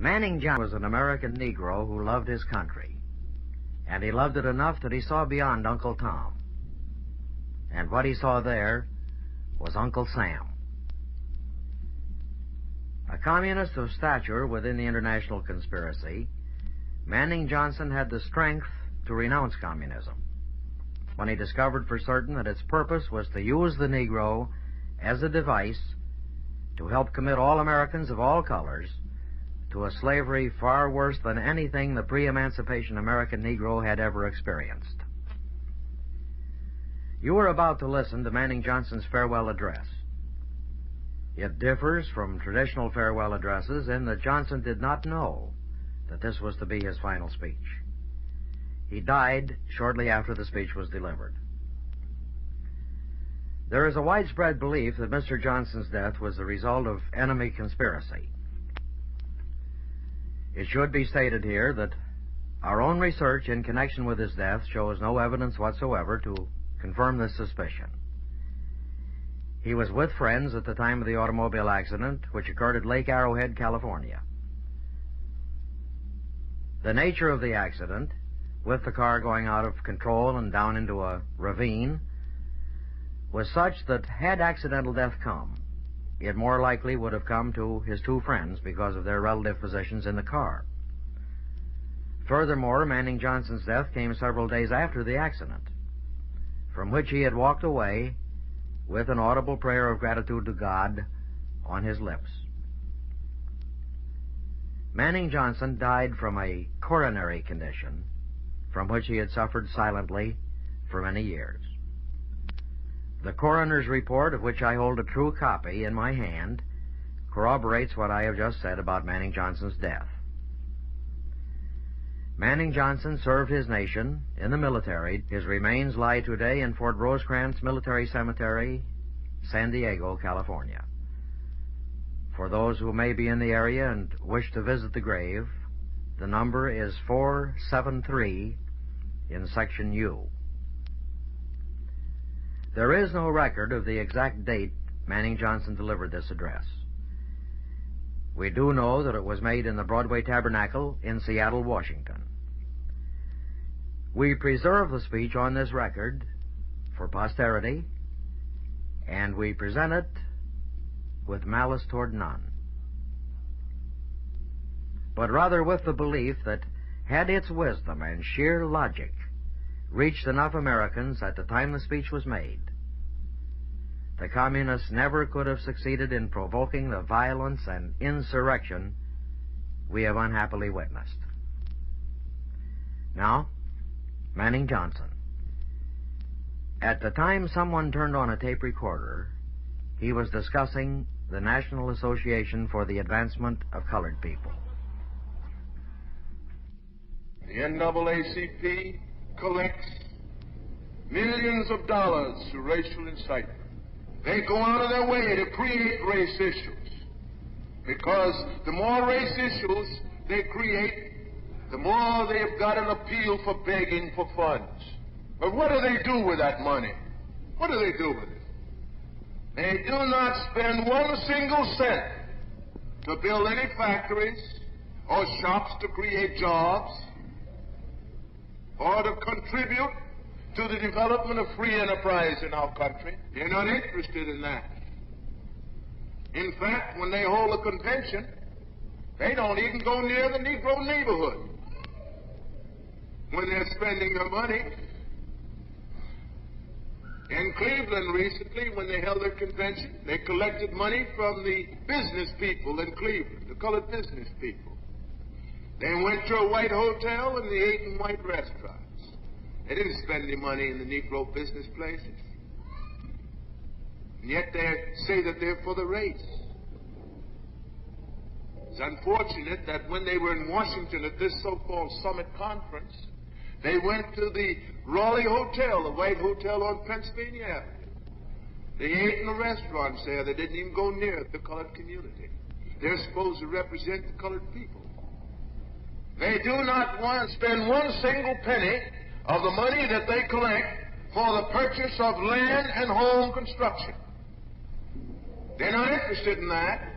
Manning Johnson was an American Negro who loved his country, and he loved it enough that he saw beyond Uncle Tom. And what he saw there was Uncle Sam. A communist of stature within the international conspiracy, Manning Johnson had the strength to renounce communism when he discovered for certain that its purpose was to use the Negro as a device to help commit all Americans of all colors to a slavery far worse than anything the pre-emancipation American Negro had ever experienced. You are about to listen to Manning Johnson's farewell address. It differs from traditional farewell addresses in that Johnson did not know that this was to be his final speech. He died shortly after the speech was delivered. There is a widespread belief that Mr. Johnson's death was the result of enemy conspiracy. It should be stated here that our own research in connection with his death shows no evidence whatsoever to confirm this suspicion. He was with friends at the time of the automobile accident, which occurred at Lake Arrowhead, California. The nature of the accident, with the car going out of control and down into a ravine, was such that had accidental death come, it more likely would have come to his two friends because of their relative positions in the car. Furthermore, Manning Johnson's death came several days after the accident, from which he had walked away with an audible prayer of gratitude to God on his lips. Manning Johnson died from a coronary condition from which he had suffered silently for many years. The coroner's report, of which I hold a true copy in my hand, corroborates what I have just said about Manning Johnson's death. Manning Johnson served his nation in the military. His remains lie today in Fort Rosecrans Military Cemetery, San Diego, California. For those who may be in the area and wish to visit the grave, the number is 473 in Section U. There is no record of the exact date Manning Johnson delivered this address. We do know that it was made in the Broadway Tabernacle in Seattle, Washington. We preserve the speech on this record for posterity, and we present it with malice toward none, but rather with the belief that had its wisdom and sheer logic reached enough Americans at the time the speech was made, the communists never could have succeeded in provoking the violence and insurrection we have unhappily witnessed. Now, Manning Johnson. At the time someone turned on a tape recorder, he was discussing the National Association for the Advancement of Colored People. The NAACP collects millions of dollars through racial incitement. They go out of their way to create race issues, because the more race issues they create, the more they've got an appeal for begging for funds. But what do they do with that money? What do they do with it? They do not spend one single cent to build any factories or shops to create jobs or to contribute to the development of free enterprise in our country. They're not interested in that. In fact, when they hold a convention, they don't even go near the Negro neighborhood when they're spending their money. In Cleveland recently, when they held their convention, they collected money from the business people in Cleveland, the colored business people. They went to a white hotel and they ate in white restaurants. They didn't spend any money in the Negro business places. And yet they say that they're for the race. It's unfortunate that when they were in Washington at this so-called summit conference, they went to the Raleigh Hotel, the white hotel on Pennsylvania Avenue. They ate in the restaurants there. They didn't even go near the colored community. They're supposed to represent the colored people. They do not want to spend one single penny of the money that they collect for the purchase of land and home construction. They're not interested in that.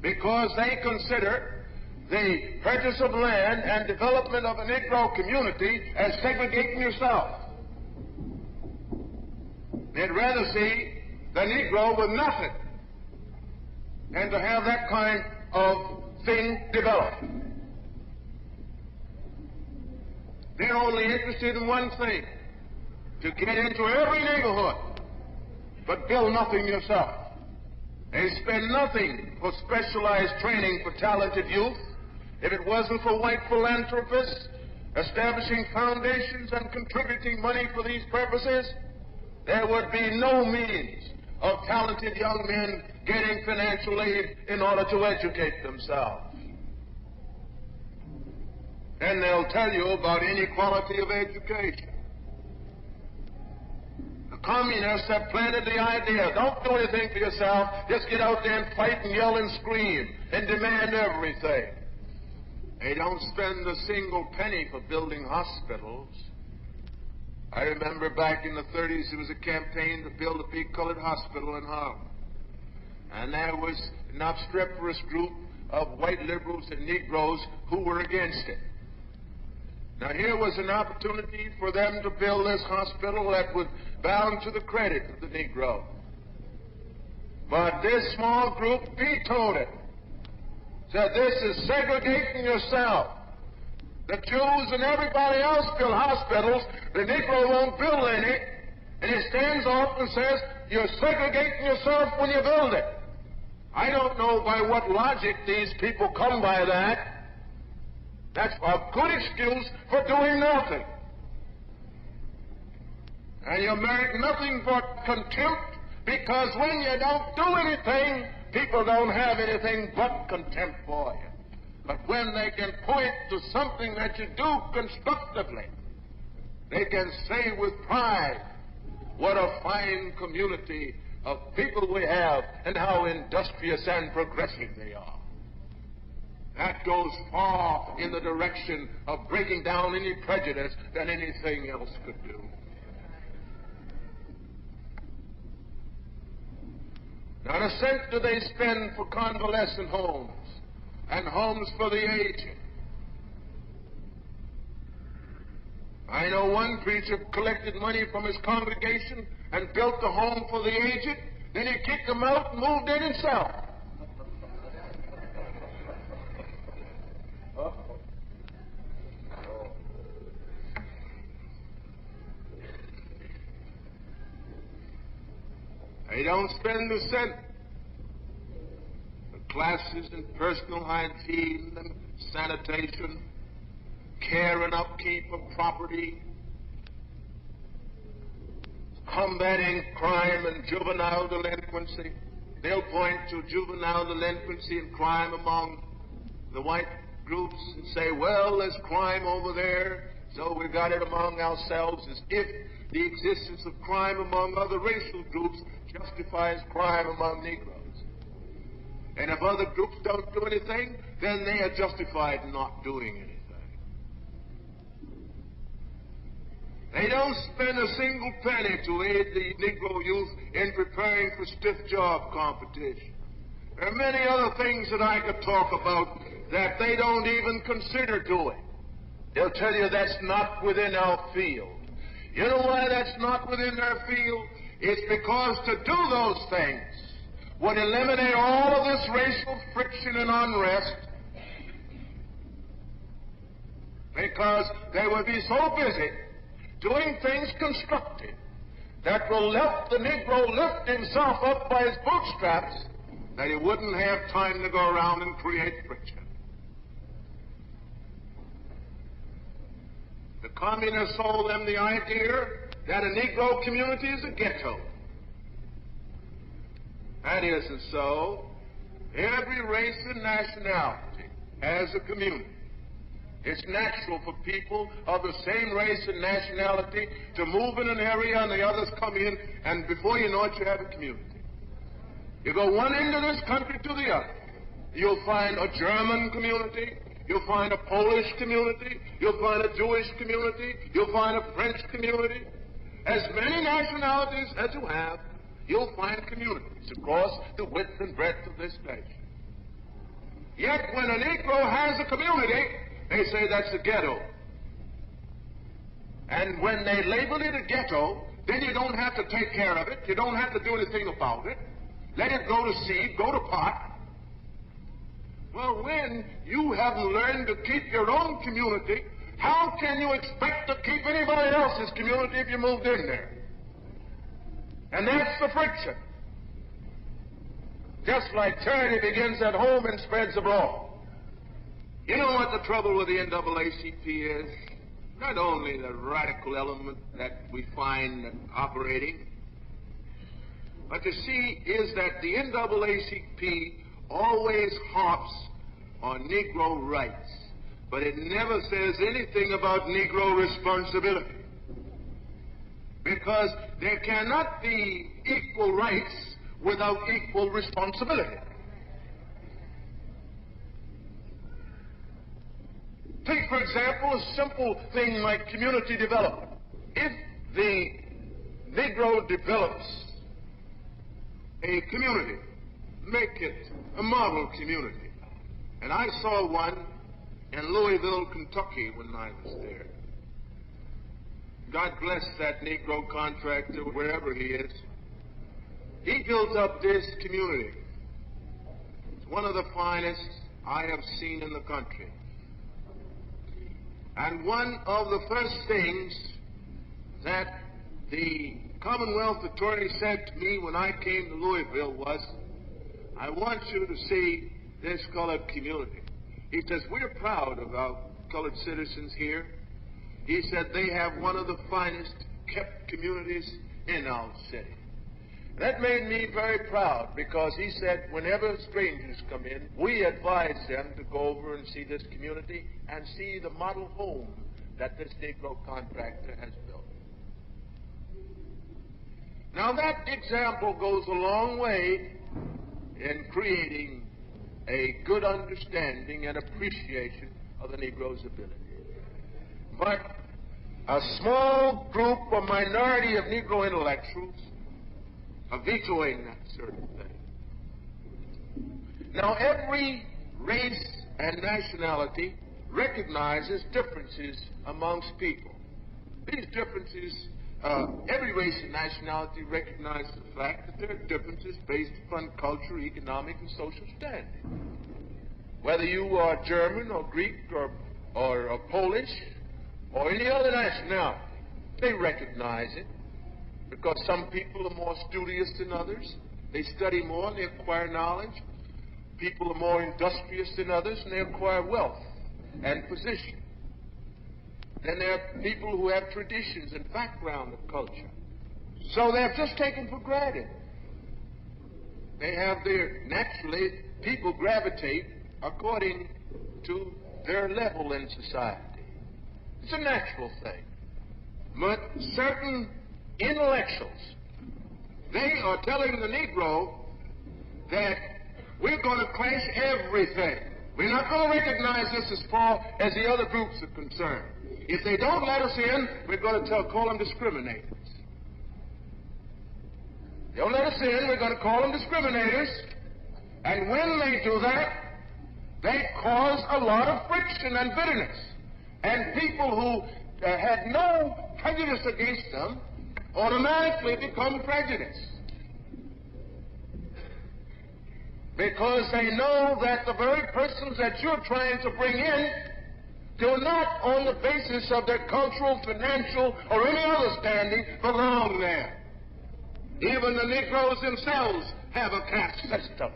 because they consider the purchase of land and development of a Negro community as segregating yourself. They'd rather see the Negro with nothing and to have that kind of thing developed. They're only interested in one thing, to get into every neighborhood, but build nothing yourself. They spend nothing for specialized training for talented youth. If it wasn't for white philanthropists establishing foundations and contributing money for these purposes, there would be no means of talented young men getting financial aid in order to educate themselves. Then they'll tell you about inequality of education. The communists have planted the idea, don't do anything for yourself, just get out there and fight and yell and scream and demand everything. They don't spend a single penny for building hospitals. I remember back in the 30s there was a campaign to build a big colored hospital in Harlem. And there was an obstreperous group of white liberals and Negroes who were against it. Now here was an opportunity for them to build this hospital that was bound to the credit of the Negro. But this small group vetoed it. Said this is segregating yourself. The Jews and everybody else build hospitals. The Negro won't build any. And he stands off and says, you're segregating yourself when you build it. I don't know by what logic these people come by that. That's a good excuse for doing nothing. And you merit nothing but contempt, because when you don't do anything, people don't have anything but contempt for you. But when they can point to something that you do constructively, they can say with pride, what a fine community of people we have and how industrious and progressive they are. That goes far in the direction of breaking down any prejudice than anything else could do. Not a cent do they spend for convalescent homes and homes for the aged. I know one preacher collected money from his congregation and built a home for the aged, then he kicked them out and moved in himself. They don't spend a cent for classes in personal hygiene and sanitation, care and upkeep of property, combating crime and juvenile delinquency. They'll point to juvenile delinquency and crime among the white groups and say, well, there's crime over there, so we got it among ourselves, as if the existence of crime among other racial groups justifies crime among Negroes. And if other groups don't do anything, then they are justified in not doing anything. They don't spend a single penny to aid the Negro youth in preparing for stiff job competition. There are many other things that I could talk about that they don't even consider doing. They'll tell you that's not within our field. You know why that's not within their field? It's because to do those things would eliminate all of this racial friction and unrest, because they would be so busy doing things constructive that will let the Negro lift himself up by his bootstraps that he wouldn't have time to go around and create friction. The communists sold them the idea that a Negro community is a ghetto. That isn't so. Every race and nationality has a community. It's natural for people of the same race and nationality to move in an area and the others come in, and before you know it, you have a community. You go one end of this country to the other. You'll find a German community. You'll find a Polish community. You'll find a Jewish community. You'll find a French community. As many nationalities as you have, you'll find communities across the width and breadth of this nation. Yet when a Negro has a community, they say that's a ghetto. And when they label it a ghetto, then you don't have to take care of it. You don't have to do anything about it. Let it go to seed, go to pot. Well, when you haven't learned to keep your own community, how can you expect to keep anybody else's community if you moved in there? And that's the friction. Just like charity begins at home and spreads abroad. You know what the trouble with the NAACP is? Not only the radical element that we find operating, but you see is that the NAACP always harps on Negro rights, but it never says anything about Negro responsibility. Because there cannot be equal rights without equal responsibility. Take, for example, a simple thing like community development. If the Negro develops a community, make it a model community. And I saw one in Louisville, Kentucky when I was there. God bless that Negro contractor, wherever he is. He built up this community. It's one of the finest I have seen in the country. And one of the first things that the Commonwealth attorney said to me when I came to Louisville was, I want you to see this colored community. He says, we're proud of our colored citizens here. He said they have one of the finest kept communities in our city. That made me very proud because he said whenever strangers come in, we advise them to go over and see this community and see the model home that this Negro contractor has built. Now that example goes a long way in creating a good understanding and appreciation of the Negro's ability. But a small group, a minority of Negro intellectuals are vetoing that certain thing. Now, every race and nationality recognizes differences amongst people. These differences, every race and nationality recognizes the fact that there are differences based upon culture, economic, and social standing. Whether you are German or Greek or Polish or any other nationality, they recognize it. Because some people are more studious than others. They study more and they acquire knowledge. People are more industrious than others and they acquire wealth and position. Then there are people who have traditions and background of culture. So they're just taken for granted. They have naturally, people gravitate according to their level in society. It's a natural thing. But certain intellectuals, they are telling the Negro that we're going to clash everything. We're not going to recognize this as far as the other groups are concerned. If they don't let us in, we're going to call them discriminators. They don't let us in, we're going to call them discriminators. And when they do that, they cause a lot of friction and bitterness. And people who had no prejudice against them automatically become prejudiced. Because they know that the very persons that you're trying to bring in do not, on the basis of their cultural, financial, or any other standing, belong there. Even the Negroes themselves have a caste system.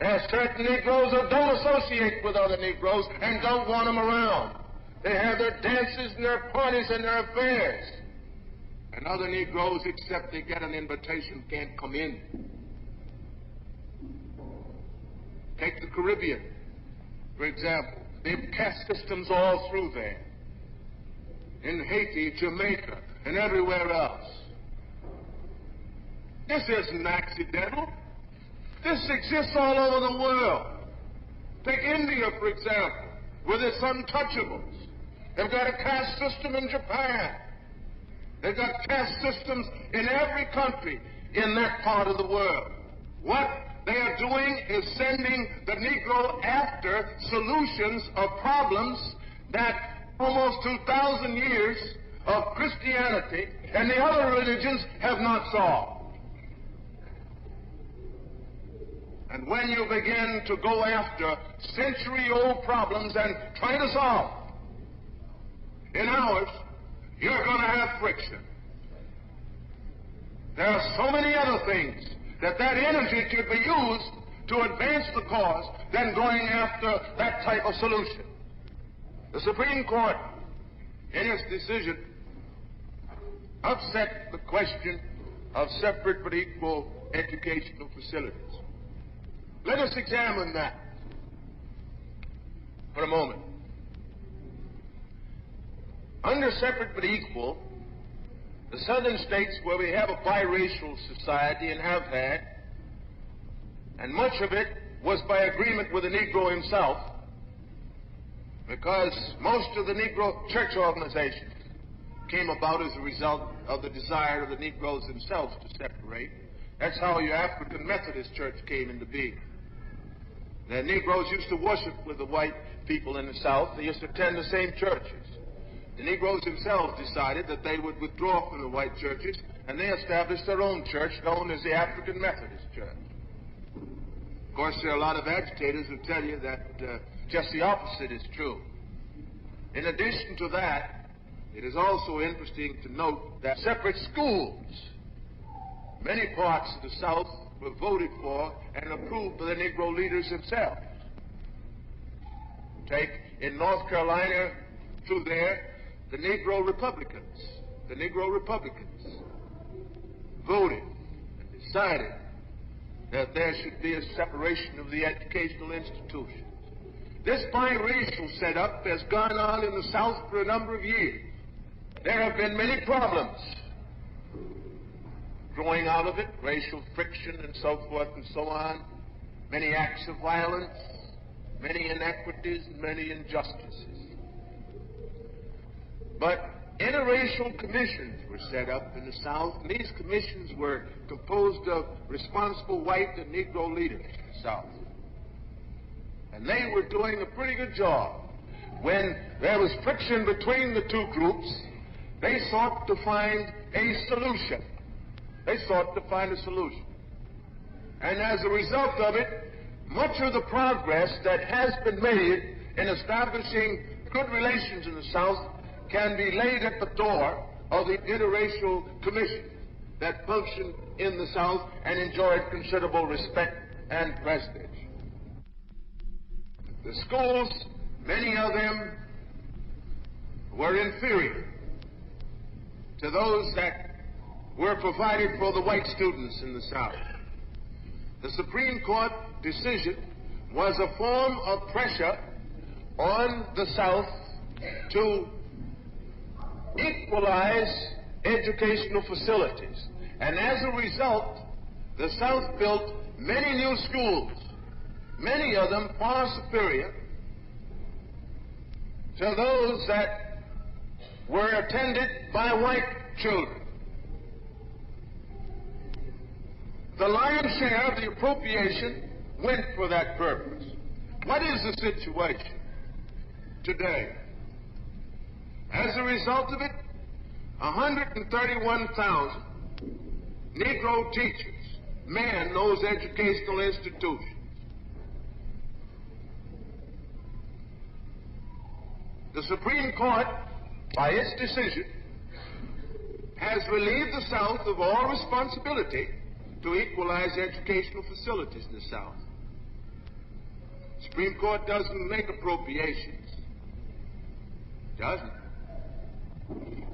There are certain Negroes who don't associate with other Negroes and don't want them around. They have their dances and their parties and their affairs. And other Negroes, except they get an invitation, can't come in. Take the Caribbean, for example. They have caste systems all through there. In Haiti, Jamaica, and everywhere else. This isn't accidental. This exists all over the world. Take India, for example, with its untouchables. They've got a caste system in Japan. They've got caste systems in every country in that part of the world. What they are doing is sending the Negro after solutions of problems that almost 2,000 years of Christianity and the other religions have not solved. And when you begin to go after century-old problems and try to solve in ours, you're going to have friction. There are so many other things that energy could be used to advance the cause than going after that type of solution. The Supreme Court, in its decision, upset the question of separate but equal educational facilities. Let us examine that for a moment. Under separate but equal, the southern states where we have a biracial society and have had, and much of it was by agreement with the Negro himself, because most of the Negro church organizations came about as a result of the desire of the Negroes themselves to separate. That's how your African Methodist Church came into being. The Negroes used to worship with the white people in the South. They used to attend the same churches. The Negroes themselves decided that they would withdraw from the white churches, and they established their own church known as the African Methodist Church. Of course, there are a lot of agitators who tell you that just the opposite is true. In addition to that, it is also interesting to note that separate schools, many parts of the South, were voted for and approved by the Negro leaders themselves. Take in North Carolina, through there, the Negro Republicans voted and decided that there should be a separation of the educational institutions. This biracial setup has gone on in the South for a number of years. There have been many problems growing out of it, racial friction and so forth and so on, many acts of violence, many inequities, and many injustices. But interracial commissions were set up in the South, and these commissions were composed of responsible white and Negro leaders in the South. And they were doing a pretty good job. When there was friction between the two groups, they sought to find a solution. And as a result of it, much of the progress that has been made in establishing good relations in the South can be laid at the door of the interracial commission that functioned in the South and enjoyed considerable respect and prestige. The schools, many of them, were inferior to those that were provided for the white students in the South. The Supreme Court decision was a form of pressure on the South to equalize educational facilities. And as a result, the South built many new schools, many of them far superior to those that were attended by white children. The lion's share of the appropriation went for that purpose. What is the situation today? As a result of it, 131,000 Negro teachers man those educational institutions. The Supreme Court, by its decision, has relieved the South of all responsibility to equalize educational facilities in the South. The Supreme Court doesn't make appropriations. Doesn't.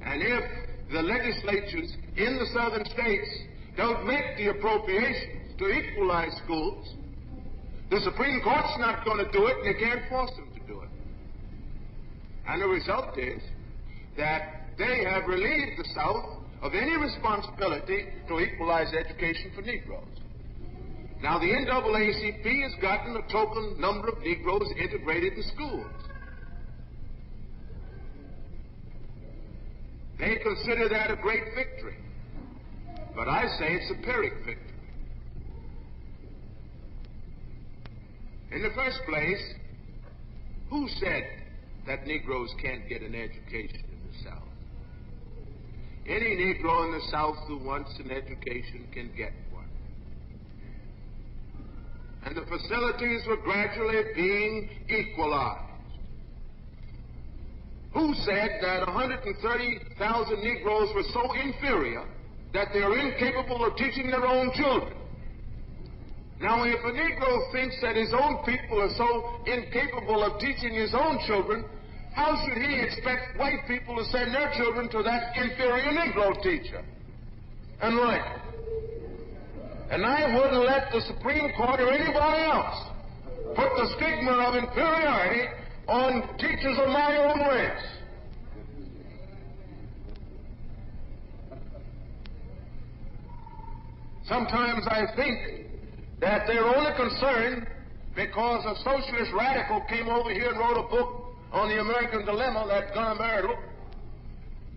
And if the legislatures in the southern states don't make the appropriations to equalize schools, the Supreme Court's not going to do it, and you can't force them to do it. And the result is that they have relieved the South of any responsibility to equalize education for Negroes. Now, the NAACP has gotten a token number of Negroes integrated in schools. They consider that a great victory. But I say it's a Pyrrhic victory. In the first place, who said that Negroes can't get an education in the South? Any Negro in the South who wants an education can get one. And the facilities were gradually being equalized. Who said that 130,000 Negroes were so inferior that they are incapable of teaching their own children? Now, if a Negro thinks that his own people are so incapable of teaching his own children, how should he expect white people to send their children to that inferior Negro teacher? And like it. And I wouldn't let the Supreme Court or anybody else put the stigma of inferiority on teachers of my own race. Sometimes I think that they're only concerned because a socialist radical came over here and wrote a book on the American dilemma, that Gunnar Marital,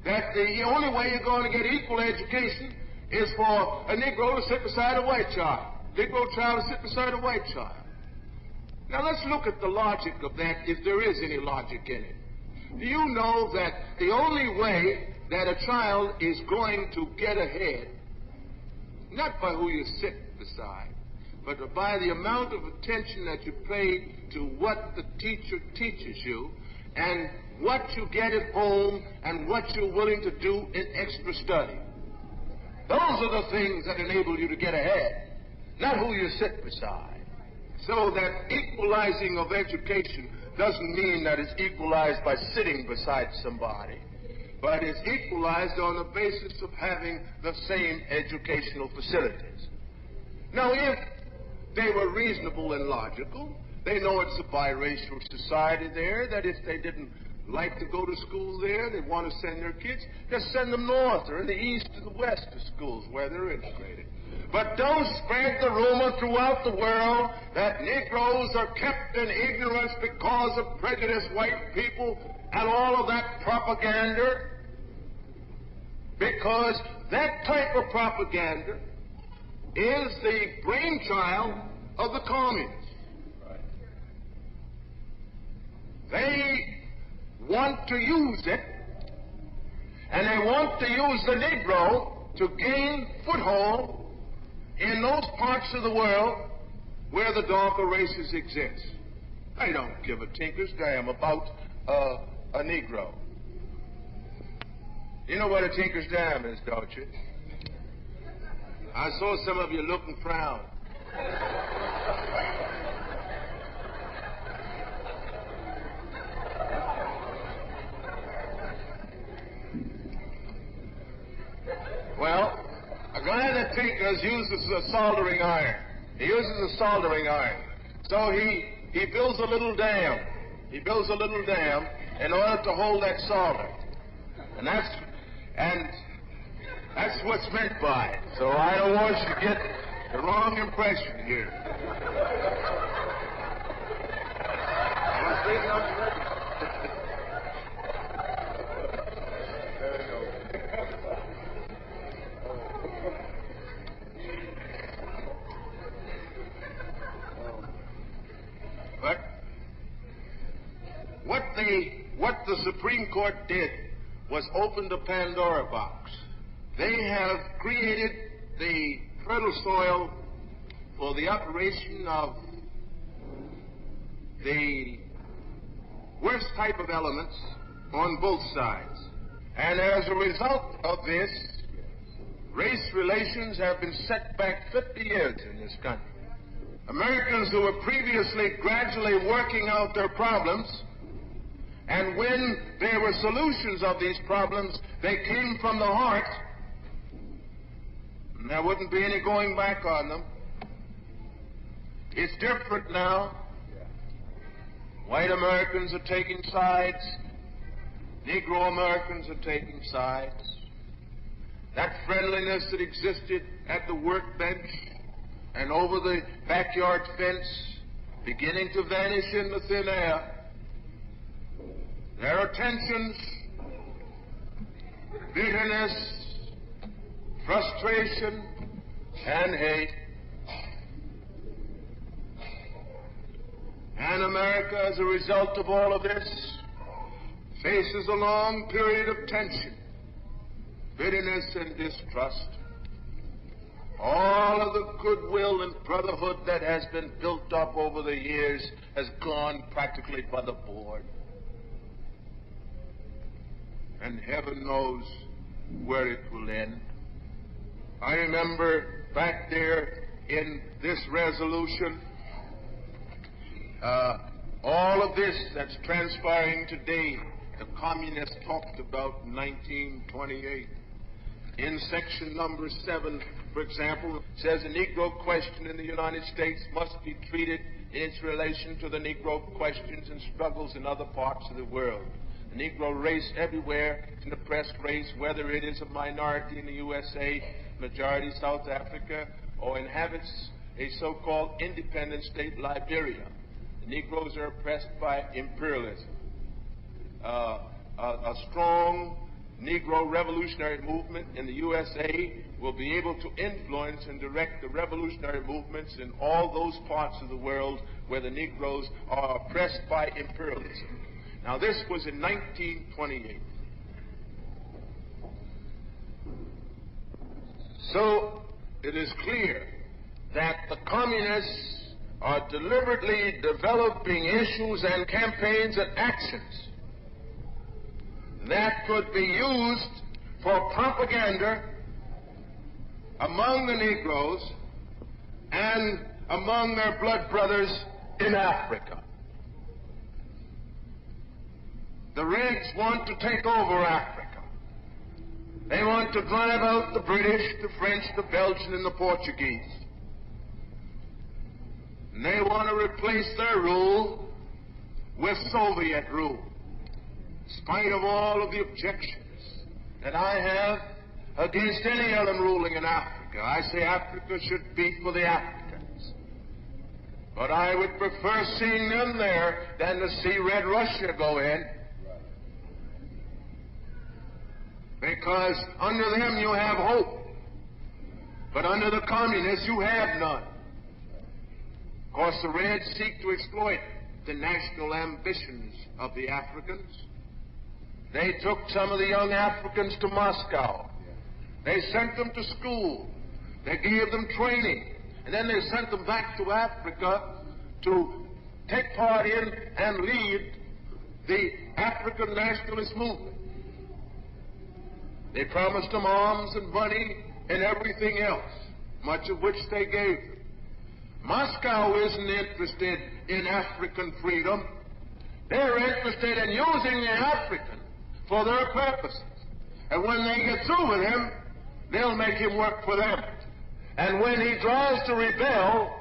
that the only way you're going to get equal education is for a Negro to sit beside a white child, Negro child to sit beside a white child. Now let's look at the logic of that, if there is any logic in it. Do you know that the only way that a child is going to get ahead, not by who you sit beside, but by the amount of attention that you pay to what the teacher teaches you and what you get at home and what you're willing to do in extra study. Those are the things that enable you to get ahead, not who you sit beside. So that equalizing of education doesn't mean that it's equalized by sitting beside somebody, but it's equalized on the basis of having the same educational facilities. Now, if they were reasonable and logical, they know it's a biracial society there, that if they didn't like to go to school there, they want to send their kids, just send them north or in the east or the west to schools where they're integrated. But don't spread the rumor throughout the world that Negroes are kept in ignorance because of prejudiced white people and all of that propaganda, because that type of propaganda is the brainchild of the communists. They want to use it, and they want to use the Negro to gain foothold in those parts of the world where the darker races exist. I don't give a tinker's damn about a Negro. You know what a tinker's damn is, don't you? I saw some of you looking proud. Well, a guy that tinkers uses a soldering iron. He uses a soldering iron. So he builds a little dam. He builds a little dam in order to hold that solder. And that's what's meant by it. So I don't want you to get the wrong impression here. But what the Supreme Court did was open the Pandora box. They have created the fertile soil for the operation of the worst type of elements on both sides. And as a result of this, race relations have been set back 50 years in this country. Americans who were previously gradually working out their problems, and when there were solutions of these problems, they came from the heart, and there wouldn't be any going back on them. It's different now. White Americans are taking sides. Negro Americans are taking sides. That friendliness that existed at the workbench and over the backyard fence beginning to vanish in the thin air. There are tensions, bitterness, frustration, and hate. And America, as a result of all of this, faces a long period of tension, bitterness, and distrust. All of the goodwill and brotherhood that has been built up over the years has gone practically by the board. And heaven knows where it will end. I remember back there in this resolution, all of this that's transpiring today, the communists talked about in 1928. In section number 7, for example, says the Negro question in the United States must be treated in its relation to the Negro questions and struggles in other parts of the world. The Negro race everywhere is an oppressed race, whether it is a minority in the USA, majority South Africa, or inhabits a so-called independent state, Liberia. The Negroes are oppressed by imperialism. A strong Negro revolutionary movement in the USA will be able to influence and direct the revolutionary movements in all those parts of the world where the Negroes are oppressed by imperialism. Now, this was in 1928. So, it is clear that the communists are deliberately developing issues and campaigns and actions that could be used for propaganda among the Negroes and among their blood brothers in Africa. The Reds want to take over Africa. They want to drive out the British, the French, the Belgian, and the Portuguese. And they want to replace their rule with Soviet rule, in spite of all of the objections that I have against any other ruling in Africa. I say Africa should be for the Africans. But I would prefer seeing them there than to see Red Russia go in. Because under them you have hope. But under the communists you have none. Of course, the Reds seek to exploit the national ambitions of the Africans. They took some of the young Africans to Moscow. They sent them to school. They gave them training. And then they sent them back to Africa to take part in and lead the African nationalist movement. They promised them arms and money and everything else, much of which they gave them. Moscow isn't interested in African freedom. They're interested in using the African for their purposes. And when they get through with him, they'll make him work for them. And when he tries to rebel,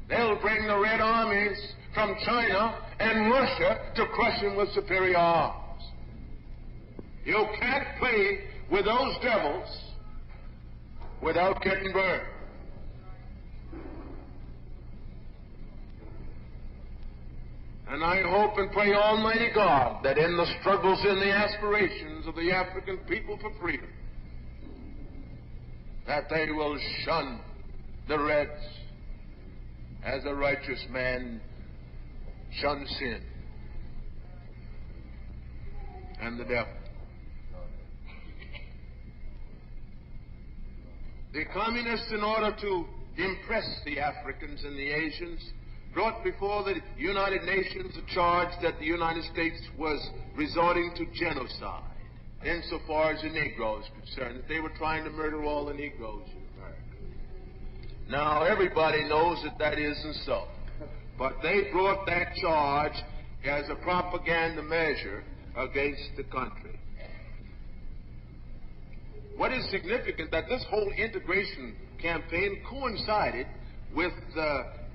they'll bring the Red armies from China and Russia to crush him with superior arms. You can't play with those devils without getting burned. And I hope and pray Almighty God that in the struggles and the aspirations of the African people for freedom, that they will shun the Reds as a righteous man shuns sin and the devil. The communists, in order to impress the Africans and the Asians, brought before the United Nations a charge that the United States was resorting to genocide insofar as the Negroes were concerned, that they were trying to murder all the Negroes in America. Now, everybody knows that that isn't so. But they brought that charge as a propaganda measure against the country. What is significant that this whole integration campaign coincided with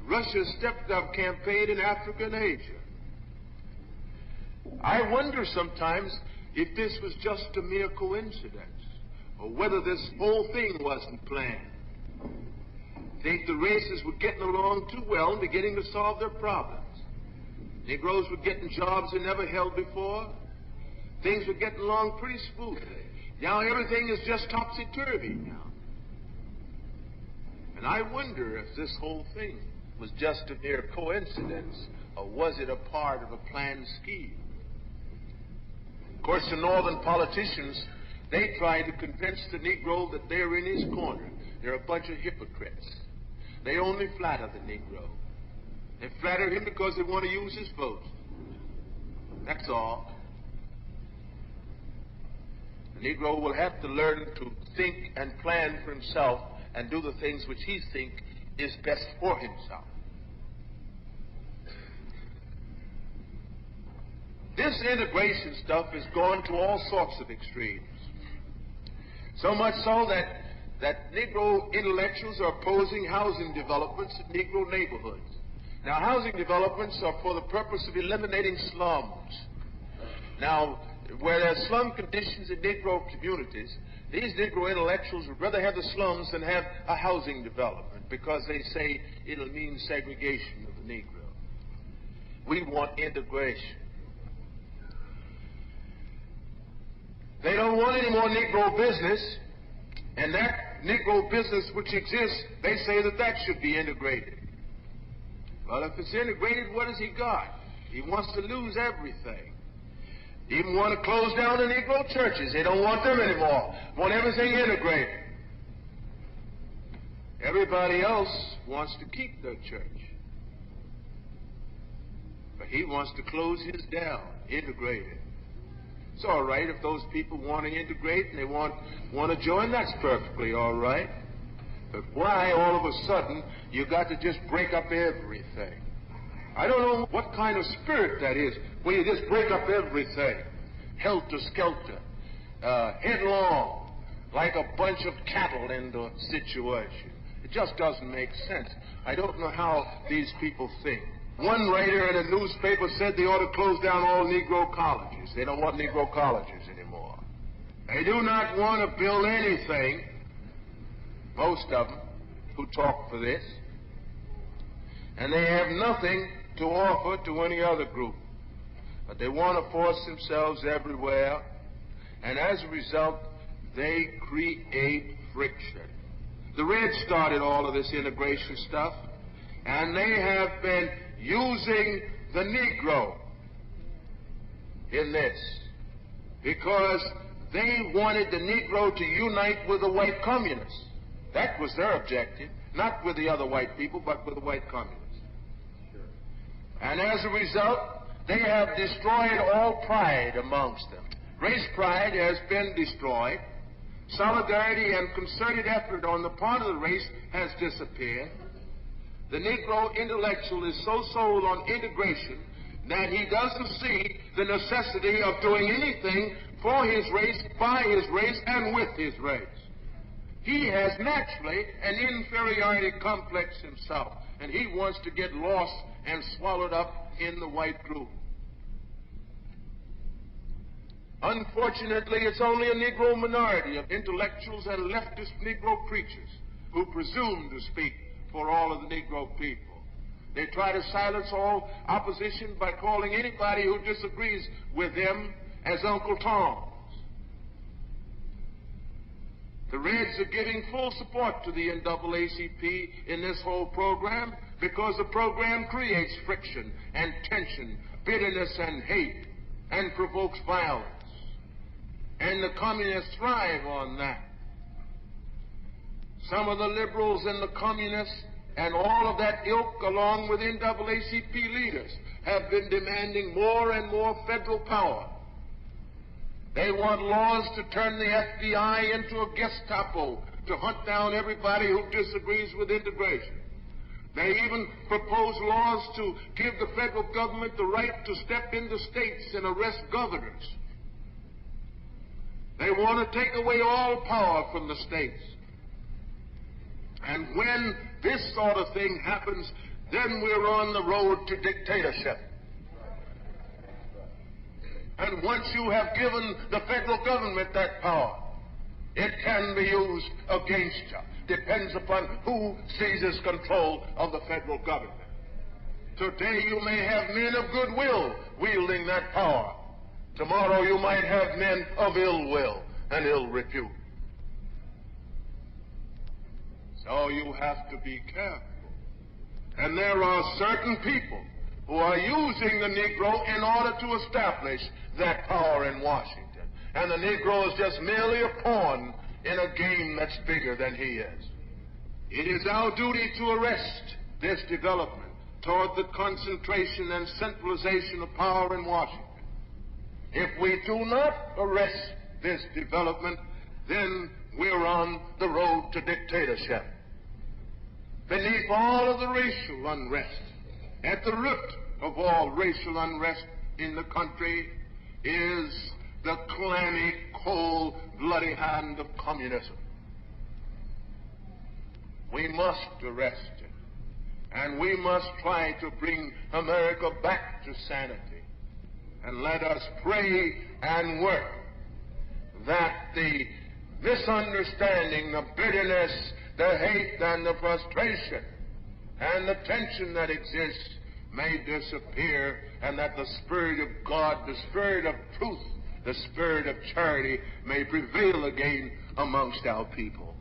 Russia's stepped-up campaign in Africa and Asia. I wonder sometimes if this was just a mere coincidence, or whether this whole thing wasn't planned. I think the races were getting along too well and beginning to solve their problems. Negroes were getting jobs they never held before. Things were getting along pretty smoothly. Now everything is just topsy-turvy now. And I wonder if this whole thing was just a mere coincidence, or was it a part of a planned scheme? Of course, the northern politicians, they try to convince the Negro that they're in his corner. They're a bunch of hypocrites. They only flatter the Negro. They flatter him because they want to use his vote. That's all. The Negro will have to learn to think and plan for himself and do the things which he thinks is best for himself. This integration stuff has gone to all sorts of extremes. So much so that Negro intellectuals are opposing housing developments in Negro neighborhoods. Now, housing developments are for the purpose of eliminating slums. Now, where there are slum conditions in Negro communities, these Negro intellectuals would rather have the slums than have a housing development because they say it'll mean segregation of the Negro. We want integration. They don't want any more Negro business, and that Negro business which exists, they say that should be integrated. Well, if it's integrated, what has he got? He wants to lose everything. They even want to close down the Negro churches. They don't want them anymore. Want everything integrated. Everybody else wants to keep their church. But he wants to close his down, integrate it. It's all right if those people want to integrate and they want to join, that's perfectly all right. But why all of a sudden you got to just break up everything? I don't know what kind of spirit that is when you just break up everything. Helter-skelter, headlong, like a bunch of cattle in the situation. It just doesn't make sense. I don't know how these people think. One writer in a newspaper said they ought to close down all Negro colleges. They don't want Negro colleges anymore. They do not want to build anything, most of them who talk for this, and they have nothing to offer to any other group. But they want to force themselves everywhere, and as a result, they create friction. The Reds started all of this integration stuff, and they have been using the Negro in this because they wanted the Negro to unite with the white communists. That was their objective, not with the other white people, but with the white communists. And as a result, they have destroyed all pride amongst them. Race pride has been destroyed. Solidarity and concerted effort on the part of the race has disappeared. The Negro intellectual is so sold on integration that he doesn't see the necessity of doing anything for his race, by his race, and with his race. He has naturally an inferiority complex himself, and he wants to get lost and swallowed up in the white group. Unfortunately, it's only a Negro minority of intellectuals and leftist Negro preachers who presume to speak for all of the Negro people. They try to silence all opposition by calling anybody who disagrees with them as Uncle Toms. The Reds are giving full support to the NAACP in this whole program because the program creates friction and tension, bitterness and hate, and provokes violence. And the communists thrive on that. Some of the liberals and the communists and all of that ilk, along with NAACP leaders, have been demanding more and more federal power. They want laws to turn the FBI into a Gestapo to hunt down everybody who disagrees with integration. They even propose laws to give the federal government the right to step into states and arrest governors. They want to take away all power from the states. And when this sort of thing happens, then we're on the road to dictatorship. And once you have given the federal government that power, it can be used against you. Depends upon who seizes control of the federal government. Today you may have men of goodwill wielding that power. Tomorrow you might have men of ill will and ill repute. So you have to be careful. And there are certain people who are using the Negro in order to establish that power in Washington. And the Negro is just merely a pawn in a game that's bigger than he is. It is our duty to arrest this development toward the concentration and centralization of power in Washington. If we do not arrest this development, then we're on the road to dictatorship. Beneath all of the racial unrest, at the root of all racial unrest in the country, is the clammy, cold, bloody hand of communism. We must arrest it, and we must try to bring America back to sanity. And let us pray and work that the misunderstanding, the bitterness, the hate, and the frustration, and the tension that exists may disappear, and that the Spirit of God, the Spirit of truth, the Spirit of charity may prevail again amongst our people.